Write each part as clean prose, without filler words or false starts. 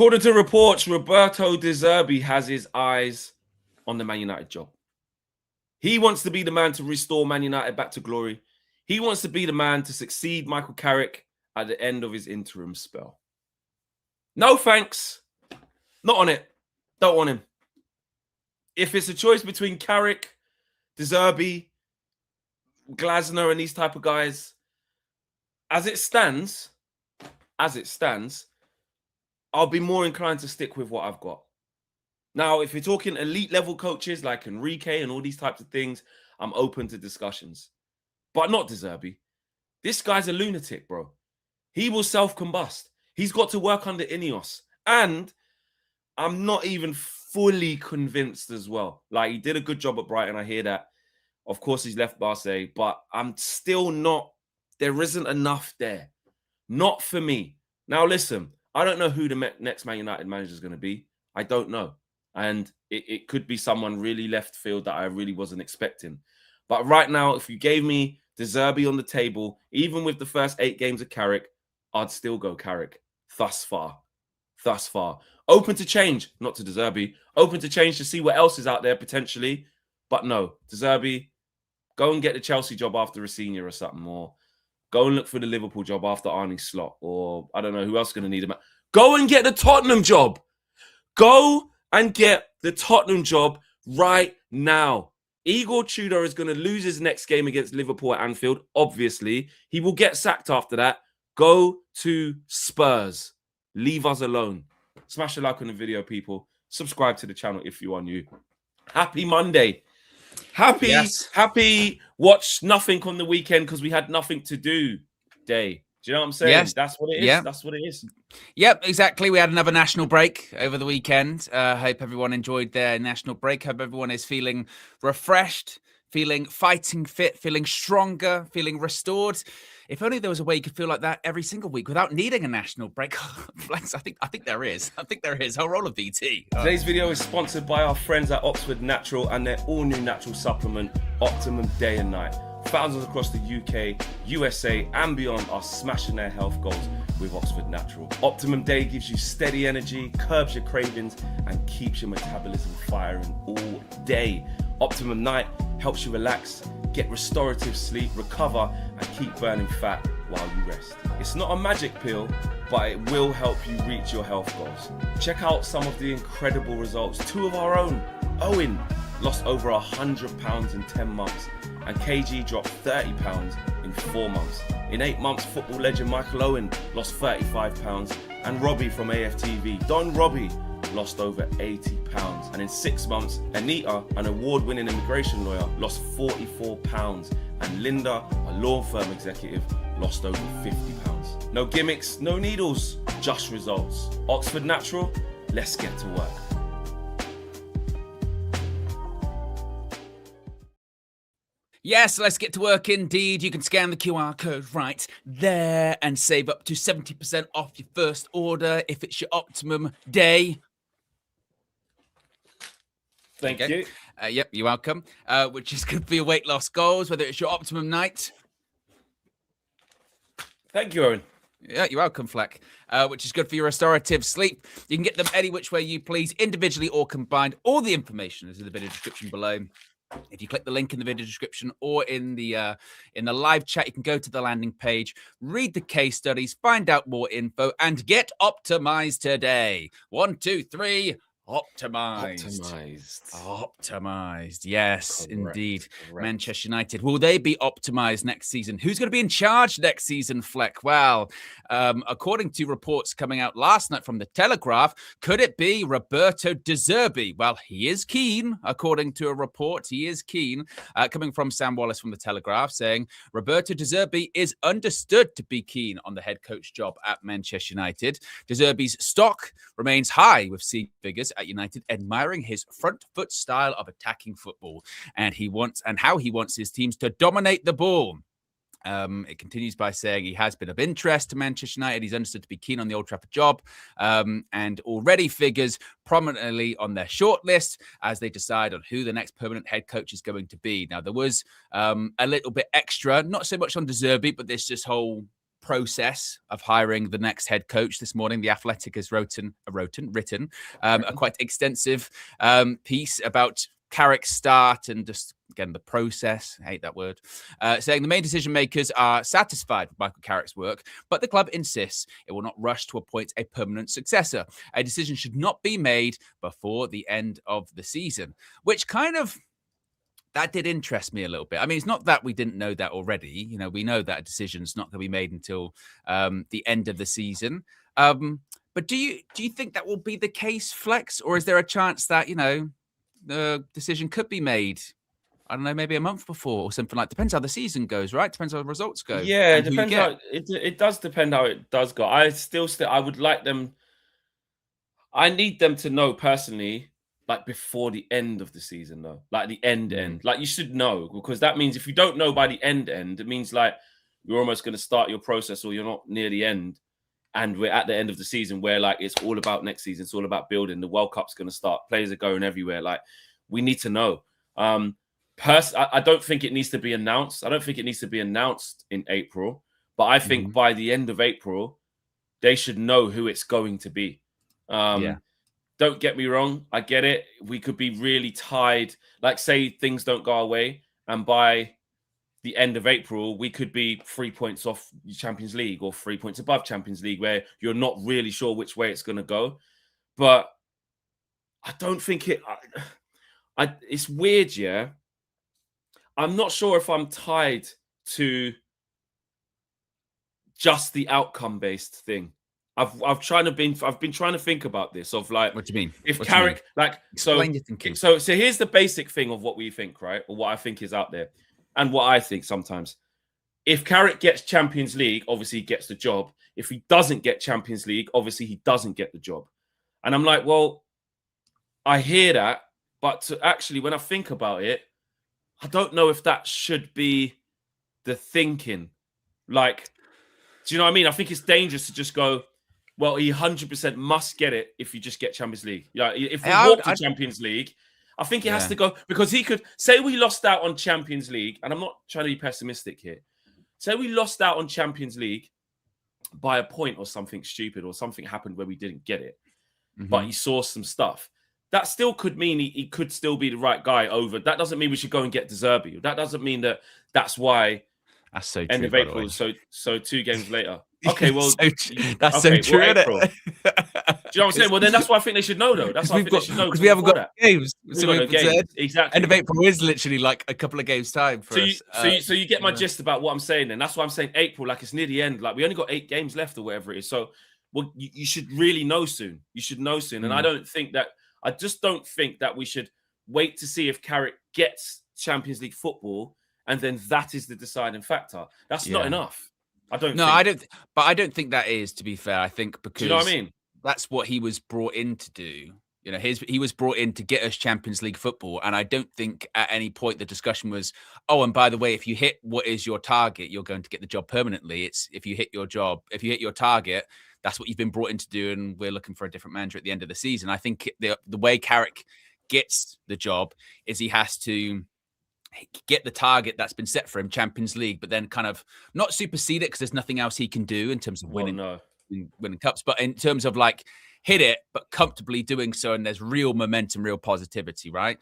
According to reports, Roberto De Zerbi has his eyes on the Man United job. He wants to be the man to restore Man United back to glory. He wants to be the man to succeed Michael Carrick at the end of his interim spell. No thanks. Not on it. Don't want him. If it's a choice between Carrick, De Zerbi, Glasner, and these type of guys, as it stands, I'll be more inclined to stick with what I've got. Now, if you're talking elite level coaches like Enrique and all these types of things, I'm open to discussions. But not De Zerbi. This guy's a lunatic, bro. He will self-combust. He's got to work under Ineos. And I'm not even fully convinced as well. Like, he did a good job at Brighton. I hear that. Of course, he's left Barca. But I'm still not... There isn't enough there. Not for me. Now, listen. I don't know who the next Man United manager is going to be. I don't know. And it could be someone really left field that I really wasn't expecting. But right now, if you gave me De Zerbi on the table, even with the first 8 games of Carrick, I'd still go Carrick. Thus far. Open to change, not to De Zerbi. Open to change to see what else is out there potentially. But no, De Zerbi, go and get the Chelsea job after a senior or something. Or go and look for the Liverpool job after Arne Slot. Or I don't know who else is going to need him. Go and get the Tottenham job. Go and get the Tottenham job right now. Igor Tudor is going to lose his next game against Liverpool at Anfield. Obviously, he will get sacked after that. Go to Spurs. Leave us alone. Smash a like on the video, people. Subscribe to the channel if you are new. Happy Monday. Happy watch nothing on the weekend because we had nothing to do day. Do you know what I'm saying? Yes. That's what it is. Yeah. That's what it is. Yep, exactly. We had another national break over the weekend. Hope everyone enjoyed their national break. Hope everyone is feeling refreshed, feeling fighting fit, feeling stronger, feeling restored. If only there was a way you could feel like that every single week without needing a national break. Flex, I think there is. I'll roll a VT. Today's video is sponsored by our friends at Oxford Natural and their all-new natural supplement, Optimum Day and Night. Thousands across the UK, USA, and beyond are smashing their health goals with Oxford Natural. Optimum Day gives you steady energy, curbs your cravings, and keeps your metabolism firing all day. Optimum Night helps you relax, get restorative sleep, recover, and keep burning fat while you rest. It's not a magic pill, but it will help you reach your health goals. Check out some of the incredible results. 2 of our own. Owen lost over 100 pounds in 10 months. And KG dropped 30 pounds in 4 months. In 8 months, football legend Michael Owen lost 35 pounds. And Robbie from AFTV, Don Robbie, lost over 80 pounds. And in 6 months, Anita, an award-winning immigration lawyer, lost 44 pounds. And Linda, a law firm executive, lost over 50 pounds. No gimmicks, no needles, just results. Oxford Natural, let's get to work. Yes, let's get to work indeed. You can scan the QR code right there and save up to 70% off your first order if it's your Optimum Day. Thank you. Yep, you're welcome. Which is good for your weight loss goals, whether it's your Optimum Night. Thank you, Owen. Yeah, you're welcome, Fleck. Which is good for your restorative sleep. You can get them any which way you please, individually or combined. All the information is in the video description below. If you click the link in the video description or in the live chat, you can go to the landing page, read the case studies, find out more info, and get optimized today. 1, 2, 3. Optimized. Yes, correct, indeed. Correct. Manchester United. Will they be optimized next season? Who's going to be in charge next season, Fleck? Well, according to reports coming out last night from the Telegraph, could it be Roberto De Zerbi? Well, he is keen, according to a report. He is keen, coming from Sam Wallace from the Telegraph, saying Roberto De Zerbi is understood to be keen on the head coach job at Manchester United. De Zerbi's stock remains high, with seeing figures at United admiring his front foot style of attacking football and how he wants his teams to dominate the ball. It continues by saying he has been of interest to Manchester United. He's understood to be keen on the Old Trafford job and already figures prominently on their shortlist as they decide on who the next permanent head coach is going to be. Now, there was a little bit extra, not so much on De Zerbi, but there's this whole process of hiring the next head coach this morning. The Athletic has written a quite extensive piece about Carrick's start and just, again, the process. I hate that word. Saying the main decision makers are satisfied with Michael Carrick's work, but the club insists it will not rush to appoint a permanent successor. A decision should not be made before the end of the season, which kind of, that did interest me a little bit. I mean, it's not that we didn't know that already. You know, we know that a decision's not going to be made until the end of the season. But do you think that will be the case, Flex? Or is there a chance that, you know, the decision could be made, I don't know, maybe a month before or something like that? Depends how the season goes, right? Depends how the results go. Yeah, it depends how it does depend how it does go. I would like them. I need them to know personally, like before the end of the season, though. Like the end. Like you should know, because that means if you don't know by the end, it means like you're almost going to start your process or you're not near the end. And we're at the end of the season where like it's all about next season. It's all about building. The World Cup's going to start. Players are going everywhere. Like we need to know. I don't think it needs to be announced. I don't think it needs to be announced in April. But I think by the end of April, they should know who it's going to be. Don't get me wrong. I get it. We could be really tied. Like say things don't go our way. And by the end of April, we could be 3 points off Champions League or 3 points above Champions League, where you're not really sure which way it's going to go. But I don't think it's weird, yeah. I'm not sure if I'm tied to just the outcome-based thing. I've been trying to think about this of like, what do you mean? If Carrick, like, so here's the basic thing of what we think, right? Or what I think is out there. And what I think sometimes, if Carrick gets Champions League, obviously he gets the job. If he doesn't get Champions League, obviously he doesn't get the job. And I'm like, well, I hear that, but actually, when I think about it, I don't know if that should be the thinking. Like, do you know what I mean? I think it's dangerous to just go, well, he 100% must get it if you just get Champions League. Yeah, if we walk to Champions League, I think it has to go, because he could say we lost out on Champions League, and I'm not trying to be pessimistic here. Say we lost out on Champions League by a point or something stupid, or something happened where we didn't get it, but he saw some stuff. That still could mean he could still be the right guy over. That doesn't mean we should go and get De Zerbi. That doesn't mean that's why. That's so true. End of April. So 2 games later. Okay, well, that's so true. Well, April. Do you know what I'm saying? Well, then that's why I think they should know, though. That's why I think they should know, because we haven't got games. Exactly. End of April is literally like a couple of games time for us. So you get my gist about what I'm saying. Then that's why I'm saying April, like it's near the end. Like we only got 8 games left or whatever it is. So, well, you should really know soon. You should know soon. And I just don't think that we should wait to see if Carrick gets Champions League football, and then that is the deciding factor. That's not enough. I don't think that is, to be fair. I think because, do you know what I mean? That's what he was brought in to do. You know, he was brought in to get us Champions League football, and I don't think at any point the discussion was, oh, and by the way, if you hit what is your target, you're going to get the job permanently. It's if you hit your target, that's what you've been brought in to do, and we're looking for a different manager at the end of the season. I think the way Carrick gets the job is he has to get the target that's been set for him, Champions League, but then kind of not supersede it, because there's nothing else he can do in terms of winning cups, but in terms of like hit it, but comfortably doing so, and there's real momentum, real positivity, right?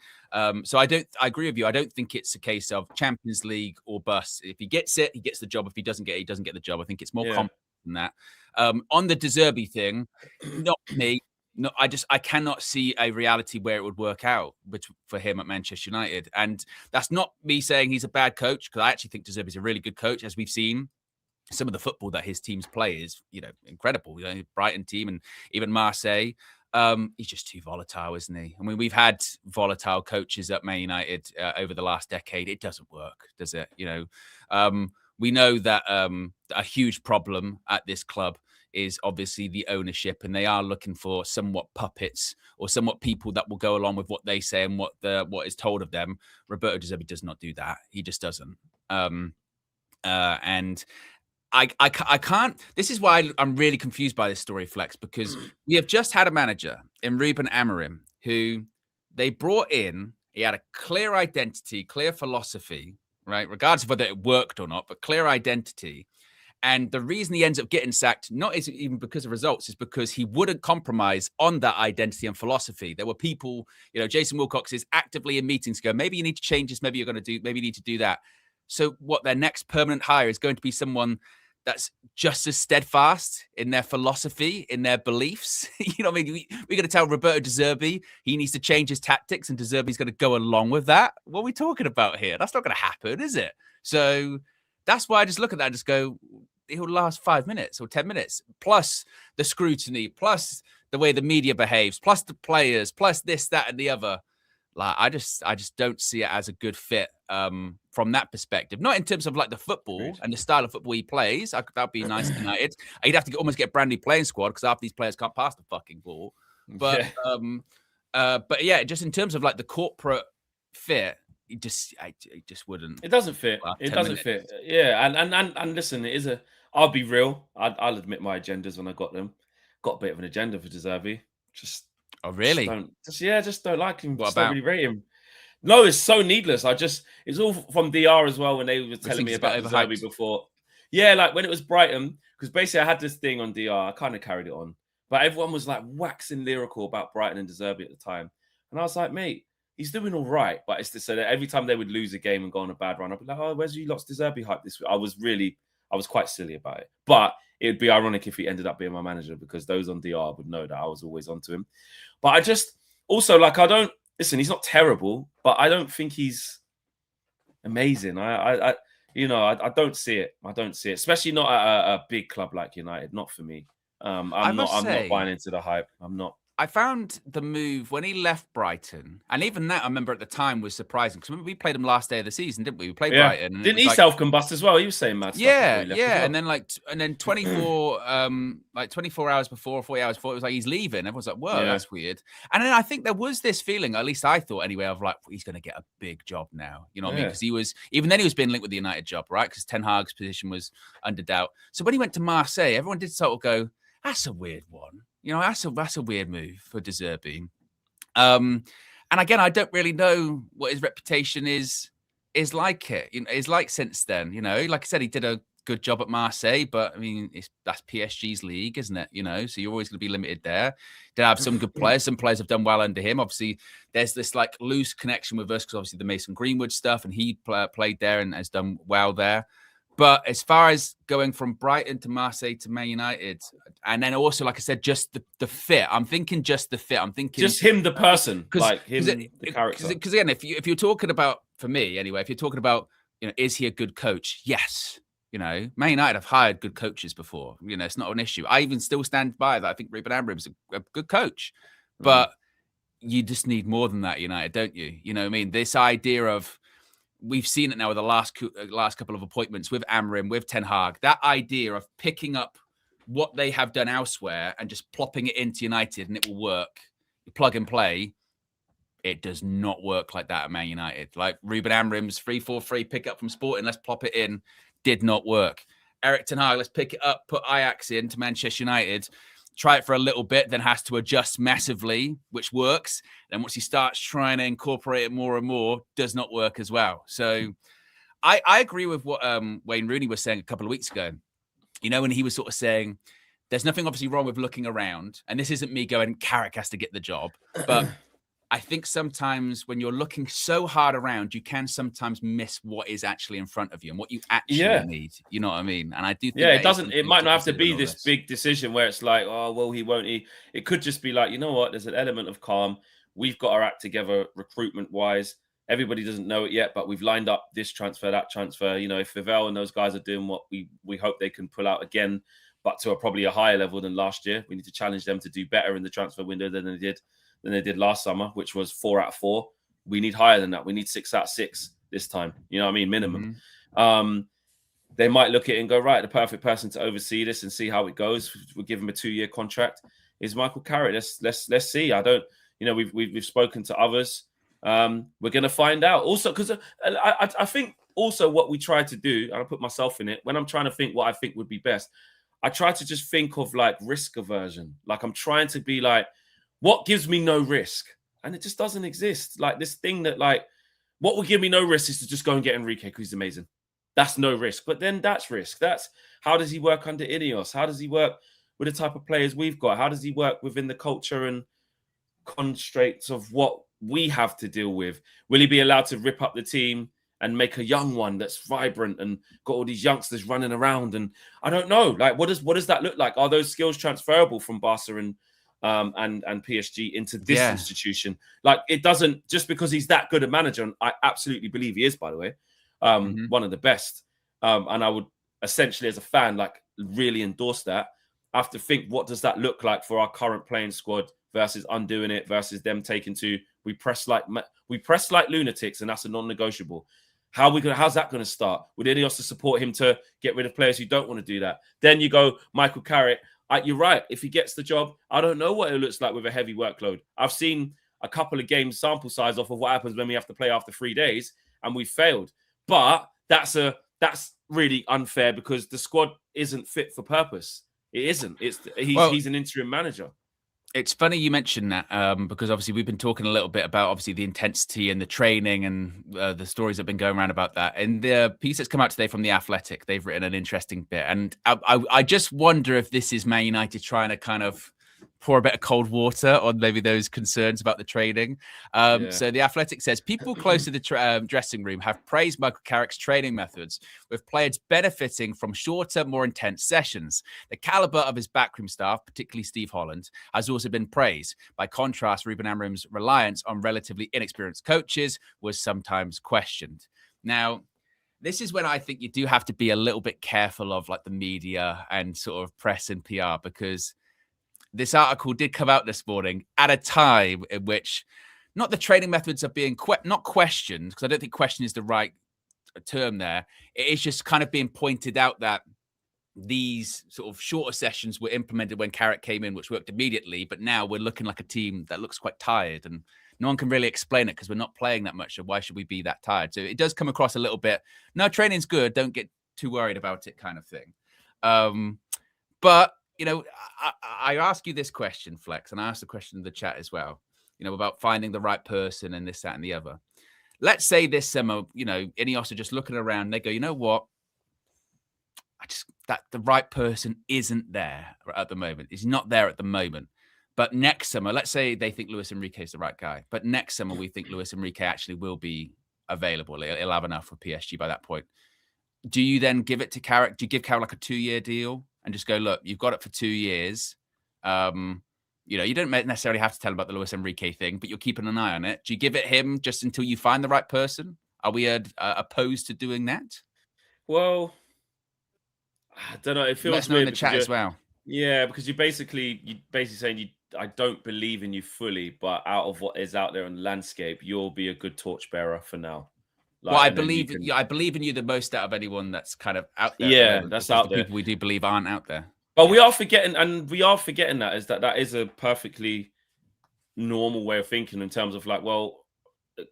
So I agree with you. I don't think it's a case of Champions League or bust. If he gets it, he gets the job. If he doesn't get it, he doesn't get the job. I think it's more complex than that. On the De Zerbi thing, not me. No, I cannot see a reality where it would work out for him at Manchester United. And that's not me saying he's a bad coach, because I actually think De Zerbi is a really good coach. As we've seen, some of the football that his teams play is, incredible. Brighton team and even Marseille. He's just too volatile, isn't he? I mean, we've had volatile coaches at Man United over the last decade. It doesn't work, does it? We know that a huge problem at this club is obviously the ownership, and they are looking for somewhat puppets or somewhat people that will go along with what they say and what is told of them. Roberto De Zerbi does not do that. He just doesn't. And I can't. This is why I'm really confused by this story, Flex, because we have just had a manager in Ruben Amorim who they brought in. He had a clear identity, clear philosophy, right? Regardless of whether it worked or not, but clear identity. And the reason he ends up getting sacked, not even because of results, is because he wouldn't compromise on that identity and philosophy. There were people, Jason Wilcox is actively in meetings go, maybe you need to change this, maybe you need to do that. So what their next permanent hire is going to be someone that's just as steadfast in their philosophy, in their beliefs. We're going to tell Roberto De Zerbi he needs to change his tactics and De Zerbi's going to go along with that. What are we talking about here? That's not going to happen, is it? So that's why I just look at that and just go, it'll last 5 minutes or 10 minutes, plus the scrutiny, plus the way the media behaves, plus the players, plus this, that, and the other. Like, I just don't see it as a good fit from that perspective. Not in terms of like the football and the style of football he plays. That'd be nice United. He'd have to almost get a brand new playing squad because half these players can't pass the fucking ball. But yeah, just in terms of like the corporate fit, it just wouldn't. It doesn't fit. It doesn't fit. Yeah, and listen, it is a. I'll be real. I'll admit my agendas when I got them. Got a bit of an agenda for De Zerbi. Oh really? Just don't like him. What don't really rate him. No, it's so needless. It's all from DR as well when they were telling me about De Zerbi before. Yeah, like when it was Brighton, because basically I had this thing on DR. I kind of carried it on, but everyone was like waxing lyrical about Brighton and De Zerbi at the time, and I was like, mate, he's doing all right, but it's to say that every time they would lose a game and go on a bad run, I'd be like, oh, where's you lost De Zerbi hype this week? I was quite silly about it. But it would be ironic if he ended up being my manager because those on DR would know that I was always onto him. But I just also listen, he's not terrible, but I don't think he's amazing. I don't see it. I don't see it, especially not at a big club like United. Not for me. I'm not buying into the hype. I'm not. I found the move when he left Brighton, and even that I remember at the time was surprising because remember we played him last day of the season, didn't we? We played Brighton. And didn't he self-combust as well? He was saying mad stuff. Yeah. And then 24 hours before, 40 hours before, it was like he's leaving. Everyone's like, whoa, that's weird. And then I think there was this feeling, at least I thought anyway, of like he's going to get a big job now. You know what I mean? Because he was being linked with the United job, right? Because Ten Hag's position was under doubt. So when he went to Marseille, everyone did sort of go, that's a weird one. That's a weird move for De Zerbi. And again, I don't really know what his reputation is like is like since then. Like I said, he did a good job at Marseille, but I mean, that's PSG's league, isn't it? So you're always going to be limited there. Did have some good players. Some players have done well under him. Obviously, there's this like loose connection with us because obviously the Mason Greenwood stuff, and he played there and has done well there. But as far as going from Brighton to Marseille to Man United, and then also, like I said, just the fit. I'm thinking just the fit. I'm thinking just him, the person, like him, the character. Because again, if you're talking about, for me anyway, if you're talking about, is he a good coach? Yes. Man United have hired good coaches before. It's not an issue. I even still stand by that. I think Ruben Amorim's a good coach, but you just need more than that, United, don't you? You know what I mean? This idea of, we've seen it now with the last couple of appointments with Amorim, with Ten Hag, that idea of picking up what they have done elsewhere and just plopping it into United and it will work, plug and play. It does not work like that at Man United. Like Ruben Amorim's 3-4-3 pick up from Sporting, let's plop it in, did not work. Erik Ten Hag, let's pick it up, put Ajax into Manchester United, try it for a little bit, then has to adjust massively, which works. Then once he starts trying to incorporate it more and more, does not work as well. So I agree with what Wayne Rooney was saying a couple of weeks ago. When he was sort of saying, there's nothing obviously wrong with looking around. And this isn't me going, Carrick has to get the job. But I think sometimes when you're looking so hard around, you can sometimes miss what is actually in front of you and what you actually need. You know what I mean? And I do think it might not have to be this big decision where it's like, oh, well, he won't. It could just be like, you know what? There's an element of calm. We've got our act together recruitment wise. Everybody doesn't know it yet, but we've lined up this transfer, that transfer. If Vivell and those guys are doing what we hope they can pull out again, but to probably a higher level than last year, we need to challenge them to do better in the transfer window than they did last summer, which was 4 out of 4. We need higher than that. We need 6 out of 6 this time. You know what I mean? Minimum. They might look at it and go, right, the perfect person to oversee this and see how it goes. We'll give him a 2-year contract. Is Michael Carrick. Let's see. I don't. We've spoken to others. We're going to find out. Also, because I think also what we try to do, and I put myself in it, when I'm trying to think what I think would be best, I try to just think of like risk aversion. Like I'm trying to be like, what gives me no risk? And it just doesn't exist. Like this thing that like, what would give me no risk is to just go and get Enrique because he's amazing. that's no risk. But then that's risk. That's how does he work under Ineos? How does he work with the type of players we've got? How does he work within the culture and constraints of what we have to deal with? Will he be allowed to rip up the team and make a young one that's vibrant and got all these youngsters running around? And I don't know, like, what does that look like? Are those skills transferable from Barca and PSG into this institution? Like, it doesn't, just because he's that good a manager, and I absolutely believe he is, by the way, one of the best. And I would essentially, as a fan, like, really endorse that. I have to think, what does that look like for our current playing squad versus undoing it, versus them taking to we press like lunatics, and that's a non-negotiable. How's that going to start? Would Ineos to support him to get rid of players who don't want to do that? Then you go Michael Carrick. You're right. If he gets the job, I don't know what it looks like with a heavy workload. I've seen a couple of games sample size off of what happens when we have to play after 3 days, and we failed. But that's really unfair because the squad isn't fit for purpose. It isn't. He's an interim manager. It's funny you mentioned that because obviously we've been talking a little bit about obviously the intensity and the training and the stories that have been going around about that. And the piece that's come out today from The Athletic, they've written an interesting bit. And I just wonder if this is Man United trying to kind of pour a bit of cold water on maybe those concerns about the training. So The Athletic says people close to the dressing room have praised Michael Carrick's training methods, with players benefiting from shorter, more intense sessions. The caliber of his backroom staff, particularly Steve Holland, has also been praised. By contrast, Ruben Amorim's reliance on relatively inexperienced coaches was sometimes questioned. Now, this is when I think you do have to be a little bit careful of like the media and sort of press and PR, because this article did come out this morning at a time in which not the training methods are being not questioned, because I don't think question is the right term there. It is just kind of being pointed out that these sort of shorter sessions were implemented when Carrick came in, which worked immediately. But now we're looking like a team that looks quite tired, and no one can really explain it because we're not playing that much. So why should we be that tired? So it does come across a little bit, no, training's good, don't get too worried about it kind of thing. But you know, I ask you this question, Flex, and I asked the question in the chat as well, you know, about finding the right person and this, that, and the other. Let's say this summer, you know, Ineos are just looking around and they go, you know what? That the right person isn't there at the moment. He's not there at the moment. But next summer, let's say they think Luis Enrique is the right guy. But next summer, we think Luis Enrique actually will be available. He'll have enough for PSG by that point. Do you then give it to Carrick? Do you give Carrick like a 2-year deal and just go, look, you've got it for 2 years? You know, you don't necessarily have to tell him about the Luis Enrique thing, but you're keeping an eye on it. Do you give it him just until you find the right person? Are we opposed to doing that? Well, I don't know. It feels Let's know in the chat as well. Yeah, because you're basically saying I don't believe in you fully, but out of what is out there in the landscape, you'll be a good torchbearer for now. Like, well, I believe in you the most out of anyone that's kind of out there. Yeah, that's out there. People we do believe aren't out there. But we are forgetting that is a perfectly normal way of thinking in terms of like, well,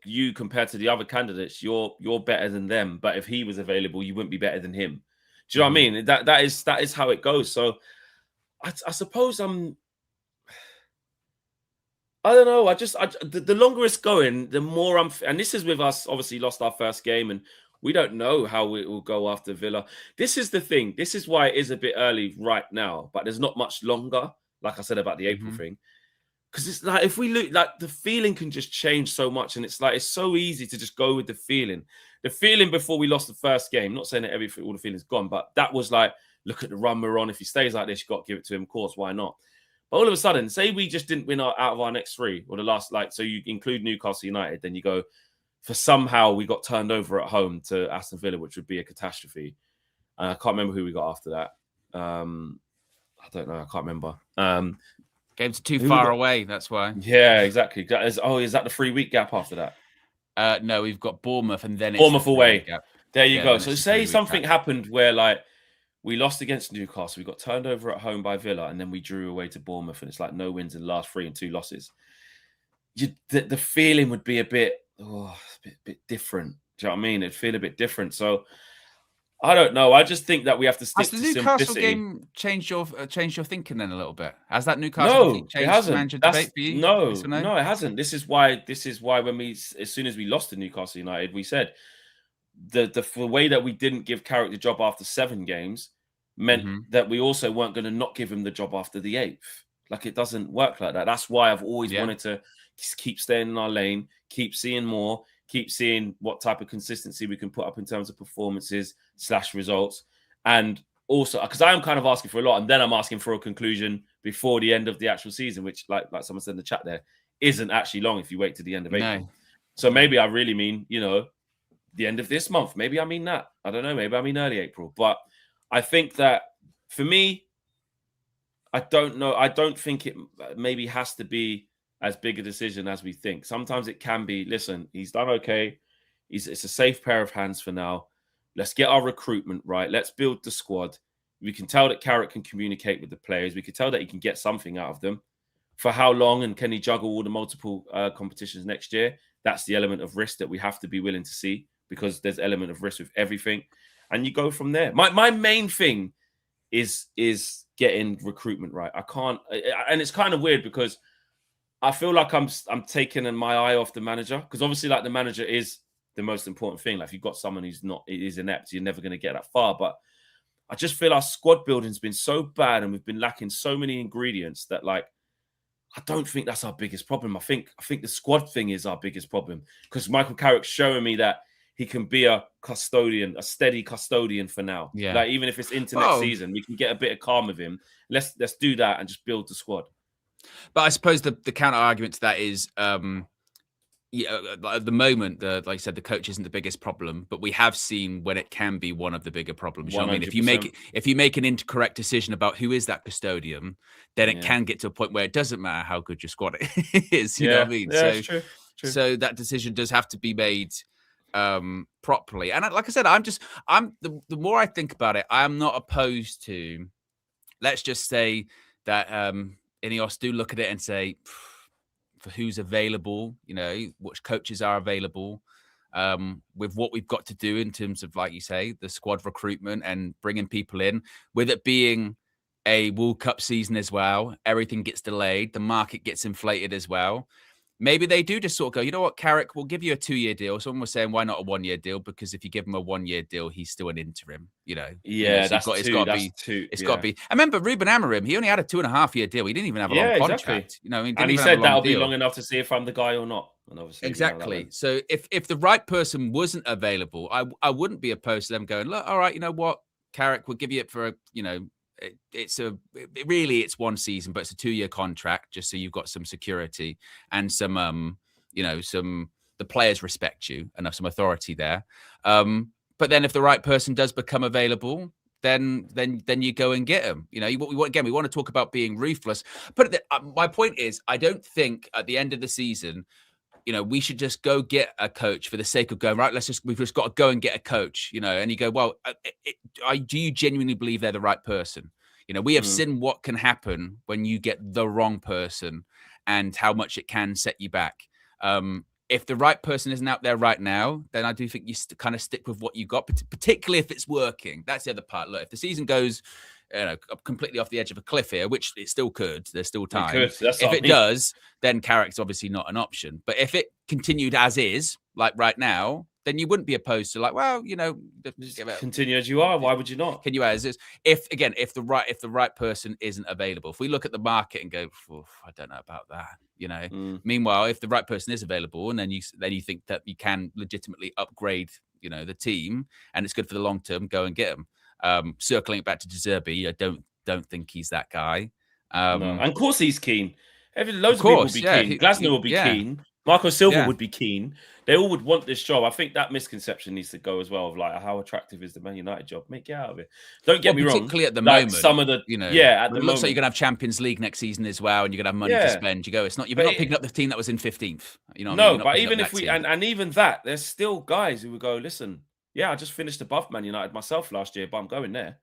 you compared to the other candidates, you're better than them. But if he was available, you wouldn't be better than him. Do you know what I mean? That is how it goes. So I suppose I don't know. The longer it's going, the more and this is with us, obviously lost our first game and we don't know how it will go after Villa. This is the thing. This is why it is a bit early right now, but there's not much longer, like I said about the April thing. Because it's like, if we look, like the feeling can just change so much. And it's like, it's so easy to just go with the feeling. The feeling before we lost the first game, not saying that all the feeling's gone, but that was like, look at the run we're on. If he stays like this, you've got to give it to him. Of course, why not? But all of a sudden, say we just didn't win out of our next 3 or the last, like, so you include Newcastle United, then you go, for somehow we got turned over at home to Aston Villa, which would be a catastrophe. I can't remember who we got after that. I don't know. I can't remember. Games too far away. That's why. Yeah, exactly. Is that the 3-week gap after that? No, we've got Bournemouth and then it's Bournemouth away. There you go. then So it's a say 3-week something gap. happened where like we lost against Newcastle, we got turned over at home by Villa, and then we drew away to Bournemouth, and it's like no wins in the last 3 and 2 losses. The feeling would be a bit different. Do you know what I mean? It'd feel a bit different. So I don't know. I just think that we have to stick to simplicity. Has the Newcastle game changed your thinking then a little bit? Has that Newcastle game changed the manager debate for you? No, it hasn't. This is why when as soon as we lost to Newcastle United, we said the way that we didn't give Carrick the job after 7 games meant that we also weren't going to not give him the job after the 8th. Like, it doesn't work like that. That's why I've always wanted to keep staying in our lane, keep seeing more, keep seeing what type of consistency we can put up in terms of performances / results. And also, because I am kind of asking for a lot, and then I'm asking for a conclusion before the end of the actual season, which, like someone said in the chat there, isn't actually long if you wait to the end of April. So maybe I really mean, the end of this month. Maybe I mean that. I don't know. Maybe I mean early April. But I think that for me, I don't know. I don't think it maybe has to be as big a decision as we think. Sometimes it can be, listen, he's done okay. It's a safe pair of hands for now. Let's get our recruitment right. Let's build the squad. We can tell that Carrick can communicate with the players. We can tell that he can get something out of them. For how long, and can he juggle all the multiple competitions next year? That's the element of risk that we have to be willing to see, because there's element of risk with everything. And you go from there. My main thing is getting recruitment right. I can't, and it's kind of weird because I feel like I'm taking my eye off the manager, because obviously, like, the manager is the most important thing. Like, if you've got someone who's is inept, you're never going to get that far. But I just feel our squad building's been so bad, and we've been lacking so many ingredients that, like, I don't think that's our biggest problem. I think the squad thing is our biggest problem, because Michael Carrick's showing me that he can be a custodian, a steady custodian for now. Yeah. Like, even if it's into next season, we can get a bit of calm with him. Let's do that and just build the squad. But I suppose the counter argument to that is, at the moment, like I said, the coach isn't the biggest problem, but we have seen when it can be one of the bigger problems. You know what I mean? If you make an incorrect decision about who is that custodian, then it can get to a point where it doesn't matter how good your squad is. You know what I mean? Yeah, it's true. So that decision does have to be made properly. And like I said, the more I think about it, I'm not opposed to, let's just say that Ineos do look at it and say, for who's available, which coaches are available, with what we've got to do in terms of, like you say, the squad recruitment and bringing people in, with it being a World Cup season as well, everything gets delayed, the market gets inflated as well. Maybe they do just sort of go, you know what, Carrick, we'll give you a 2-year deal. Someone was saying, why not a 1-year deal? Because if you give him a 1-year deal, he's still an interim, Yeah, so it's got to be. I remember Ruben Amorim, he only had a 2.5-year deal. He didn't even have a long contract. Exactly. He said that'll be long enough to see if I'm the guy or not. And obviously, exactly. So if the right person wasn't available, I wouldn't be opposed to them going, look, all right, you know what, Carrick, we'll give you it for it's 1 season, but it's a 2-year contract, just so you've got some security and some the players respect you and have some authority there. But then if the right person does become available, then you go and get them. We want to talk about being ruthless. But my point is, I don't think at the end of the season, we should just go get a coach for the sake of going, right, we've just got to go and get a coach, and you go, well, do you genuinely believe they're the right person? We have seen what can happen when you get the wrong person and how much it can set you back. If the right person isn't out there right now, then I do think you kind of stick with what you got, particularly if it's working. That's the other part. Look, if the season goes completely off the edge of a cliff here, which it still could, there's still time. If it does, then Carrick's obviously not an option. But if it continued as is, like right now, then you wouldn't be opposed to, like, well, continue as you are. Why would you not? Can you as is? If the right person isn't available, if we look at the market and go, I don't know about that, Meanwhile, if the right person is available, and then you think that you can legitimately upgrade, the team, and it's good for the long term, go and get them. Circling it back to De Zerbi, I don't think he's that guy. No. And of course he's keen. Loads of people will be keen. Glasner will be keen. Marco Silva would be keen. They all would want this job. I think that misconception needs to go as well, of like, how attractive is the Man United job? Get out of it. Don't get me wrong. Particularly at the moment, some of the it looks like you're gonna have Champions League next season as well, and you're gonna have money to spend. You're not picking up the team that was in 15th. But even if and even that, there's still guys who would go, listen, I just finished above Man United myself last year, but I'm going there.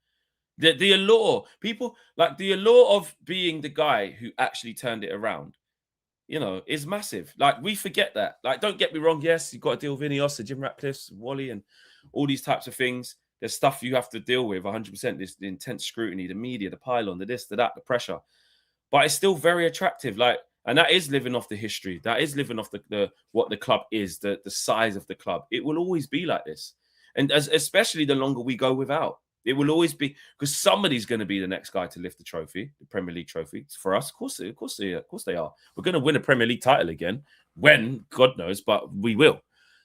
The allure, people like the allure of being the guy who actually turned it around, is massive. Like, we forget that. Like, don't get me wrong. Yes, you've got to deal with Ineos, Jim Ratcliffe, Wally, and all these types of things. There's stuff you have to deal with 100%. This the intense scrutiny, the media, the pylon, the this, the that, the pressure. But it's still very attractive. Like, and that is living off the history. That is living off the what the club is, the size of the club. It will always be like this. And especially the longer we go without. It will always be, because somebody's going to be the next guy to lift the trophy, the Premier League trophy. For us, of course they are. We're going to win a Premier League title again. When, God knows, but we will.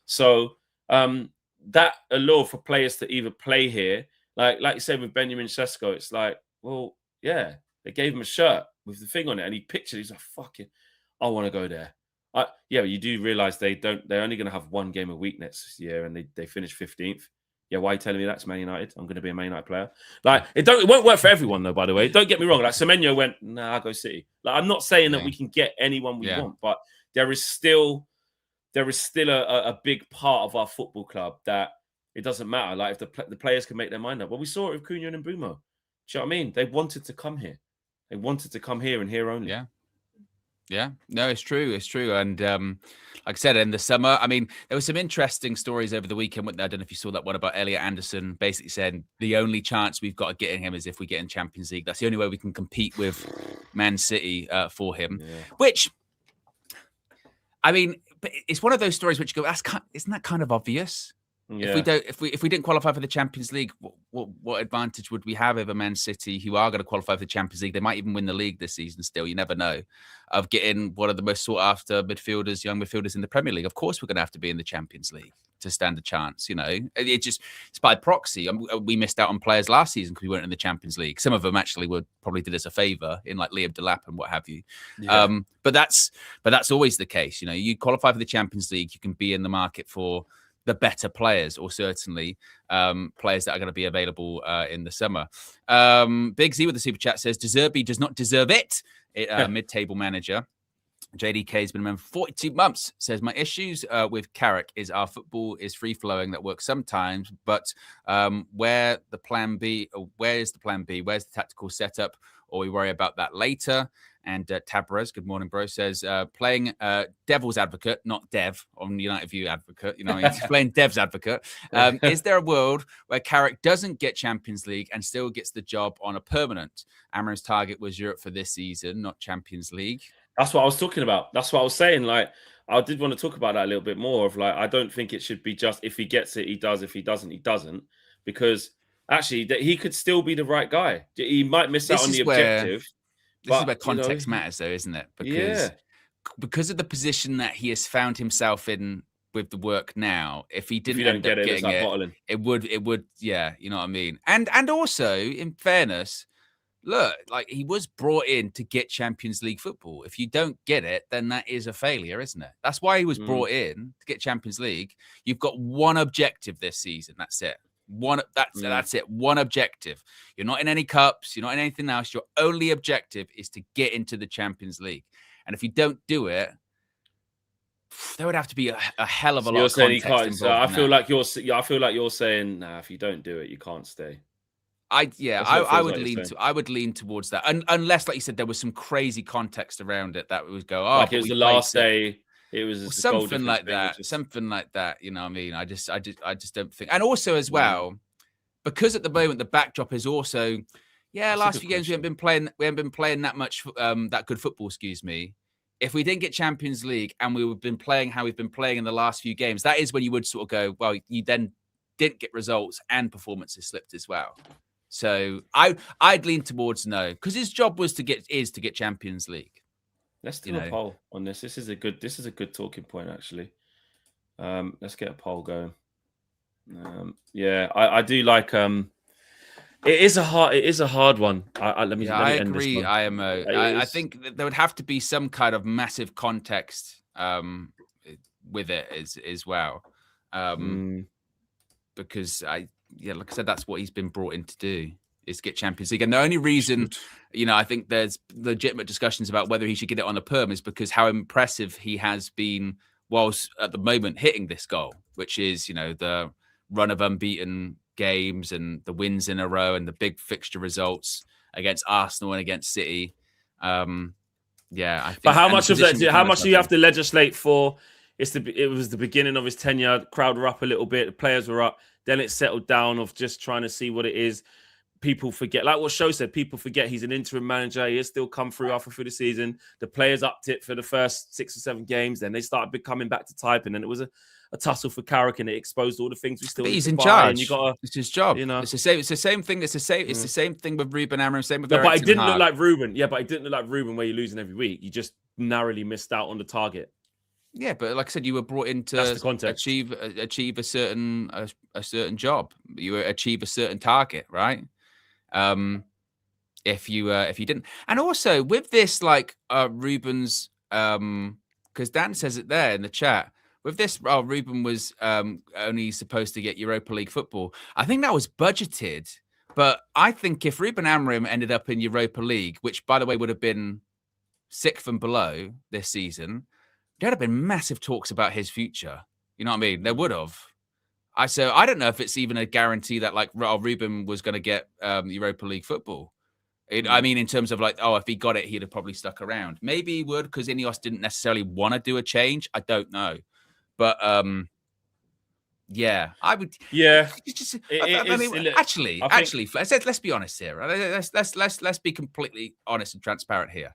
So that allure for players to either play here, like you said with Benjamin Sesko, it's like, well, yeah, they gave him a shirt with the thing on it, and he pictured. He's like, "Fuck it, I want to go there." Yeah, you do realize they're only going to have one game a week next year, and they finish 15th. Yeah, why are you telling me that's Man United? I'm going to be a Man United player. Like, it won't work for everyone, though, by the way. Don't get me wrong. Like, Semenyo went, nah, I'll go City. Like, I'm not saying that we can get anyone we want, but there is still a big part of our football club that it doesn't matter. Like, if the players can make their mind up. Well, we saw it with Cunha and Mbeumo. Do you know what I mean? They wanted to come here. They wanted to come here and here only. Yeah. Yeah, no, it's true. It's true. And like I said, in the summer, I mean, there were some interesting stories over the weekend. I don't know if you saw that one about Elliot Anderson, basically saying the only chance we've got of getting him is if we get in Champions League. That's the only way we can compete with Man City for him, which, I mean, it's one of those stories which go, isn't that kind of obvious? Yeah. If we didn't qualify for the Champions League, what advantage would we have over Man City, who are going to qualify for the Champions League? They might even win the league this season. Still, you never know. Of getting one of the most sought after young midfielders in the Premier League. Of course, we're going to have to be in the Champions League to stand a chance. You know, it's by proxy. We missed out on players last season because we weren't in the Champions League. Some of them actually probably did us a favour in like Liam Delap and what have you. Yeah. But that's always the case. You know, you qualify for the Champions League, you can be in the market for the better players, or certainly players that are going to be available in the summer. Big Z with the super chat says, De Zerbi does not deserve it. Mid-table manager. JDK has been a member for 42 months. Says, my issues with Carrick is our football is free-flowing. That works sometimes, but where's the plan B? Where's the tactical setup? Or we worry about that later. And Tabres, good morning, bro, says, playing devil's advocate, not dev, on United View advocate. You know, he's playing dev's advocate. Is there a world where Carrick doesn't get Champions League and still gets the job on a permanent? Amarim's target was Europe for this season, not Champions League. That's what I was talking about. That's what I was saying. Like, I did want to talk about that a little bit more. Of like, I don't think it should be just if he gets it, he does. If he doesn't, he doesn't. Because actually, he could still be the right guy. He might miss out on the objective. This is where context matters, though, isn't it? Because of the position that he has found himself in with the work now, if he didn't end up getting it, it would, yeah, you know what I mean? And also, in fairness, look, like, he was brought in to get Champions League football. If you don't get it, then that is a failure, isn't it? That's why he was brought in, to get Champions League. You've got one objective this season. That's it. That's it. One objective. You're not in any cups. You're not in anything else. Your only objective is to get into the Champions League. And if you don't do it, there would have to be a hell of a lot of context involved. So I feel like you're saying, nah, if you don't do it, you can't stay. I would lean towards that, unless, like you said, there was some crazy context around it that would go, like it was the last day. It was something like that. Something like that. You know what I mean? I just don't think. And also as well, because at the moment the backdrop is also, last few games we haven't been playing that much that good football. Excuse me. If we didn't get Champions League and we've been playing how we've been playing in the last few games, that is when you would sort of go, well, you then didn't get results and performances slipped as well. So I'd lean towards no, because his job was to get Champions League. Let's do a poll on this. This is a good talking point, actually. Let's get a poll going. I do like. It is a hard one. I agree. IMO. I think that there would have to be some kind of massive context with it as well, because like I said, that's what he's been brought in to do, is get Champions League. And the only reason, I think there's legitimate discussions about whether he should get it on a perm is because how impressive he has been whilst at the moment hitting this goal, which is, the run of unbeaten games and the wins in a row and the big fixture results against Arsenal and against City. I think. But how much of that? How much do you have to legislate for? It was the beginning of his tenure. Crowd were up a little bit. The players were up. Then it settled down of just trying to see what it is. people forget, like what Show said, people forget he's an interim manager. He has still come through halfway through the season. The players upped it for the first 6 or 7 games. Then they started becoming back to typing, and it was a tussle for Carrick, and it exposed all the things we still. But he's in charge. And you got it's his job. You know, it's the same. It's the same thing. It's the same. It's the same thing with Ruben Amorim. Same with. No, but it didn't look like Ruben. Yeah, but it didn't look like Ruben where you're losing every week. You just narrowly missed out on the target. Yeah, but like I said, you were brought in to achieve a certain job. You achieve a certain target, right? If you didn't, and also with this, like Ruben's, because Dan says it there in the chat. With this, Ruben was only supposed to get Europa League football. I think that was budgeted, but I think if Ruben Amorim ended up in Europa League, which by the way would have been 6th and below this season, there'd have been massive talks about his future. You know what I mean? There would have. So I don't know if it's even a guarantee that like Ruben was going to get Europa League football. I mean, in terms of like, if he got it, he'd have probably stuck around. Maybe he would because Ineos didn't necessarily want to do a change. I don't know. But yeah, I would. Yeah, actually, let's be honest here. Right? Let's be completely honest and transparent here.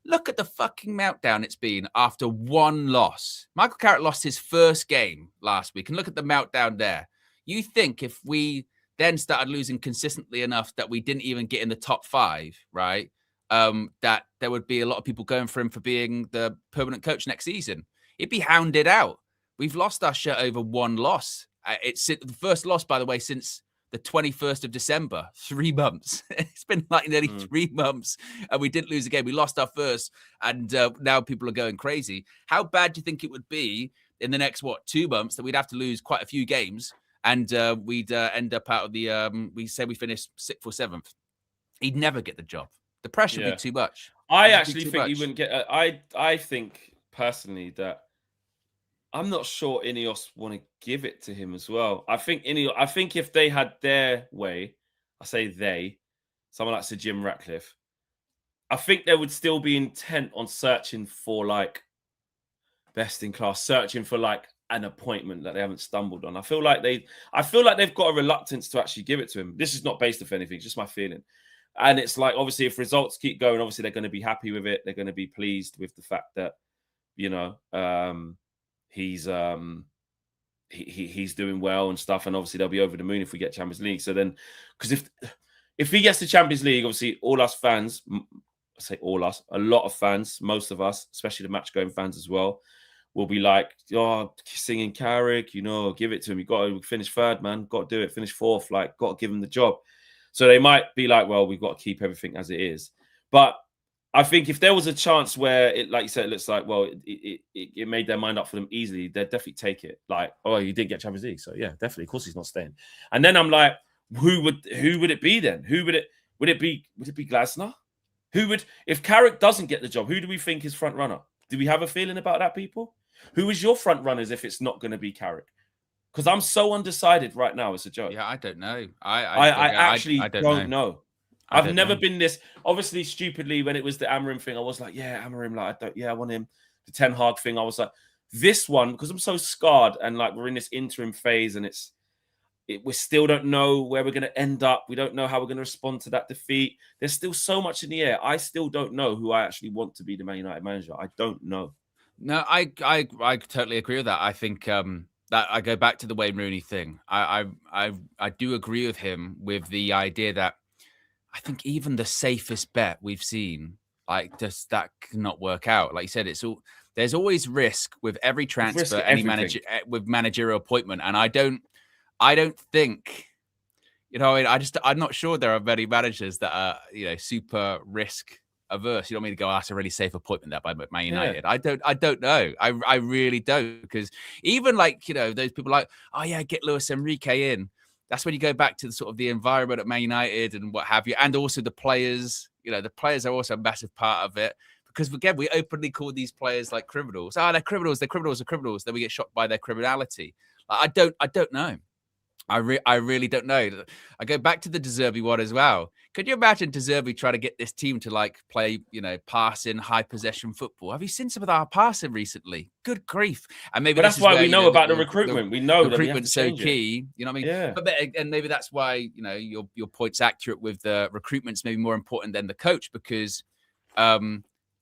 Look at the fucking meltdown it's been after one loss. Michael Carrick lost his first game last week, and look at the meltdown there. You think if we then started losing consistently enough that we didn't even get in the top 5, right? That there would be a lot of people going for him for being the permanent coach next season. It'd be hounded out. We've lost our shirt over one loss. It's the first loss, by the way, since the 21st of December, 3 months. It's been like nearly 3 months, and we didn't lose a game. We lost our first, and now people are going crazy. How bad do you think it would be in the next, 2 months that we'd have to lose quite a few games, and we'd end up out of the, we say we finished 6th or 7th. He'd never get the job. The pressure would be too much. I actually think he wouldn't get, I think personally that I'm not sure Ineos want to give it to him as well. I think if they had their way, I say they, someone like Sir Jim Ratcliffe, I think they would still be intent on searching for like best in class, searching for like an appointment that they haven't stumbled on. I feel like they've got a reluctance to actually give it to him. This is not based off anything, it's just my feeling. And it's like, obviously, if results keep going, obviously they're going to be happy with it. They're going to be pleased with the fact that, you know, he's doing well and stuff, and obviously they'll be over the moon if we get Champions League. So then, because if he gets the Champions League, obviously all us fans, I say all us, a lot of fans, most of us, especially the match going fans as well, will be like, singing Carrick, you know, give it to him. You got to finish 3rd, man. Got to do it. Finish 4th. Like, got to give him the job. So they might be like, well, we've got to keep everything as it is. But I think if there was a chance where it, like you said, it looks like, well, it made their mind up for them easily, they'd definitely take it. Like, you did get Champions League, so yeah, definitely, of course he's not staying. And then I'm like, who would it be then? Would it be Glasner? If Carrick doesn't get the job, who do we think is front runner? Do we have a feeling about that, people? Who is your front runners if it's not going to be Carrick? Because I'm so undecided right now. It's a joke. Yeah, I don't know. I actually don't know. I've never been this. Obviously, stupidly, when it was the Amorim thing, I was like, yeah, Amorim, like, I want him. The Ten Hag thing, I was like, this one, because I'm so scarred and like we're in this interim phase and we still don't know where we're going to end up. We don't know how we're going to respond to that defeat. There's still so much in the air. I still don't know who I actually want to be the Man United manager. I don't know. No, I totally agree with that. I think that I go back to the Wayne Rooney thing. I do agree with him with the idea that I think even the safest bet we've seen, like, just that cannot work out. Like you said, there's always risk with every transfer, any manager with managerial appointment, and I don't think, you know, I'm not sure there are many managers that are, you know, super risk averse. You don't mean to go, that's a really safe appointment that by Man United. Yeah. I don't know. I really don't, because even like, you know, those people like, get Luis Enrique in. That's when you go back to the sort of the environment at Man United and what have you, and also the players. You know, the players are also a massive part of it, because again, we openly call these players like criminals. They're criminals. They're criminals. They're criminals. Then we get shocked by their criminality. I don't know. I really don't know. I go back to the De Zerbi one as well. Could you imagine De Zerbi trying to get this team to like play, passing, high possession football? Have you seen some of our passing recently? Good grief! And maybe But this that's is why where we know about the the recruitment. We know that we have to recruitment's so change it. key. You know what I mean? Yeah. But and maybe that's why your point's accurate with the recruitment's maybe more important than the coach, because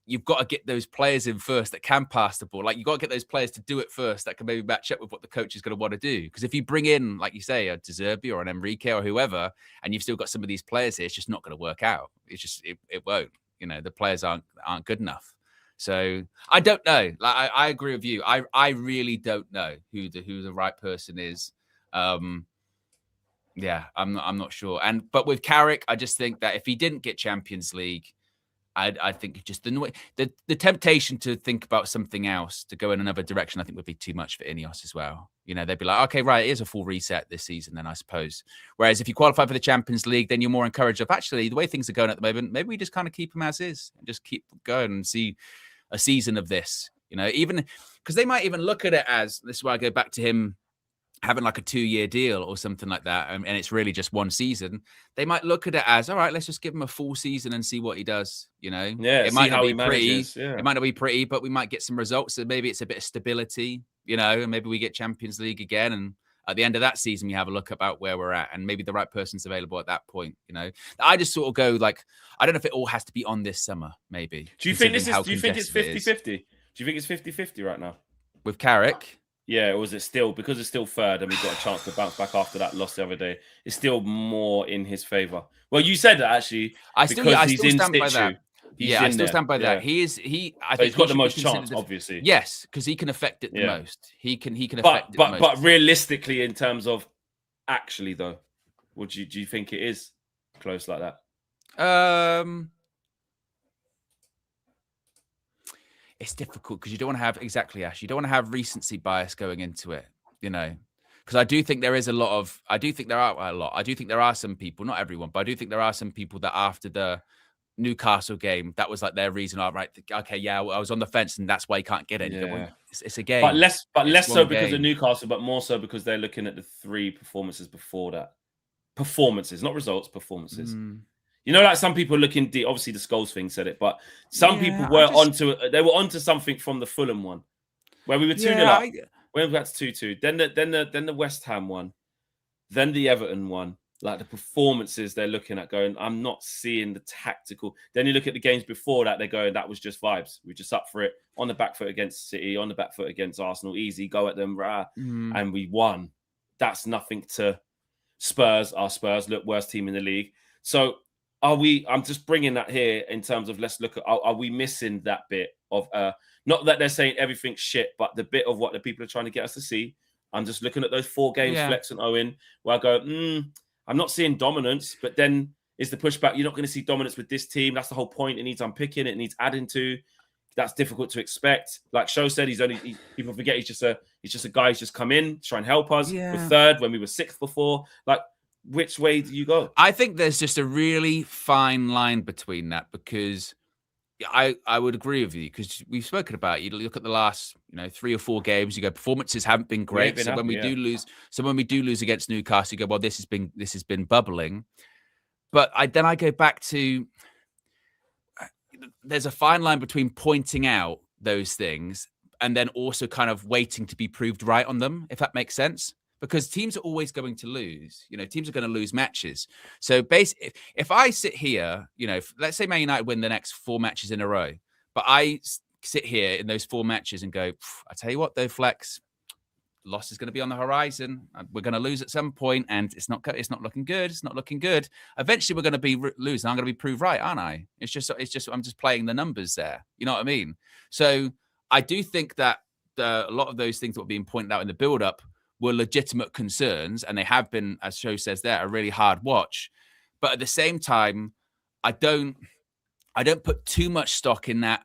you've got to get those players in first that can pass the ball. Like, you've got to get those players to do it first that can maybe match up with what the coach is going to want to do. Because if you bring in, like you say, a De Zerbi or an Enrique or whoever, and you've still got some of these players here, it's just not going to work out. It's just, it won't. The players aren't good enough. So I don't know. Like, I agree with you. I really don't know who the right person is. Yeah, I'm not sure. But with Carrick, I just think that if he didn't get Champions League, I think just the temptation to think about something else, to go in another direction, I think would be too much for Ineos as well. They'd be like, okay, right, it is a full reset this season then, I suppose. Whereas if you qualify for the Champions League, then you're more encouraged of, actually, the way things are going at the moment, maybe we just kind of keep them as is and just keep going and see a season of this, even because they might even look at it as, this is why I go back to him having like a 2-year deal or something like that, and it's really just one season. They might look at it as, all right, let's just give him a full season and see what he does. Yeah, it might not be pretty. Yeah. It might not be pretty, but we might get some results. So maybe it's a bit of stability, and maybe we get Champions League again. And at the end of that season, we have a look about where we're at, and maybe the right person's available at that point. I just sort of go like, I don't know if it all has to be on this summer. Maybe. Do you think it's 50-50? Do you think it's 50-50 right now with Carrick? Yeah, or is it still, because it's still third and we've got a chance to bounce back after that loss the other day? It's still more in his favor. Well, you said that actually. I still stand by that. I still stand by that. I think he's got the most chance, obviously. Yes, because he can affect it the most. He can affect it the most. But realistically, in terms of actually though, do you think it is close like that? It's difficult because you don't want to have Ash. You don't want to have recency bias going into it, because I do think there is a lot of, I do think there are some people, not everyone, but I do think there are some people that after the Newcastle game, that was like their reason. All right, okay, yeah, I was on the fence and that's why you can't get it. Yeah. Well, it's a game. But less so because of Newcastle, but more so because they're looking at the 3 performances before that. Performances, not results, performances. Like some people looking deep. Obviously, the Scholes thing said it, but some people were onto something from the Fulham one, where we were 2-0 up. When we got to 2-2, then the West Ham one, then the Everton one. Like the performances, they're looking at going, I'm not seeing the tactical. Then you look at the games before that, they're going, that was just vibes. We're just up for it, on the back foot against City, on the back foot against Arsenal, easy, go at them, and we won. That's nothing to Spurs. Our Spurs look worst team in the league. So. I'm just bringing that here in terms of, let's look at, are we missing that bit of, not that they're saying everything's shit, but the bit of what the people are trying to get us to see. I'm just looking at those 4 games, Flex and Owen, where I go, I'm not seeing dominance, but then is the pushback, you're not going to see dominance with this team. That's the whole point. It needs unpicking, it needs adding to. That's difficult to expect. Like Sho said, people forget he's just a guy who's just come in, try and help us. We're third when we were 6th before. Like, which way do you go? I think there's just a really fine line between that, because I would agree with you, because we've spoken about it. You look at the last 3 or 4 games, you go, performances haven't been great. When we do lose against Newcastle, you go, well, this has been bubbling. But then I go back to, there's a fine line between pointing out those things and then also kind of waiting to be proved right on them, if that makes sense. Because teams are always going to lose. Teams are going to lose matches. So basically, if I sit here, let's say Man United win the next 4 matches in a row, but I sit here in those 4 matches and go, I tell you what, though, Flex, loss is going to be on the horizon. We're going to lose at some point, and it's not looking good. It's not looking good. Eventually, we're going to be losing. I'm going to be proved right, aren't I? It's just I'm just playing the numbers there. You know what I mean? So I do think that a lot of those things that were being pointed out in the build-up were legitimate concerns, and they have been, as Sho says there, a really hard watch. But at the same time, I don't put too much stock in that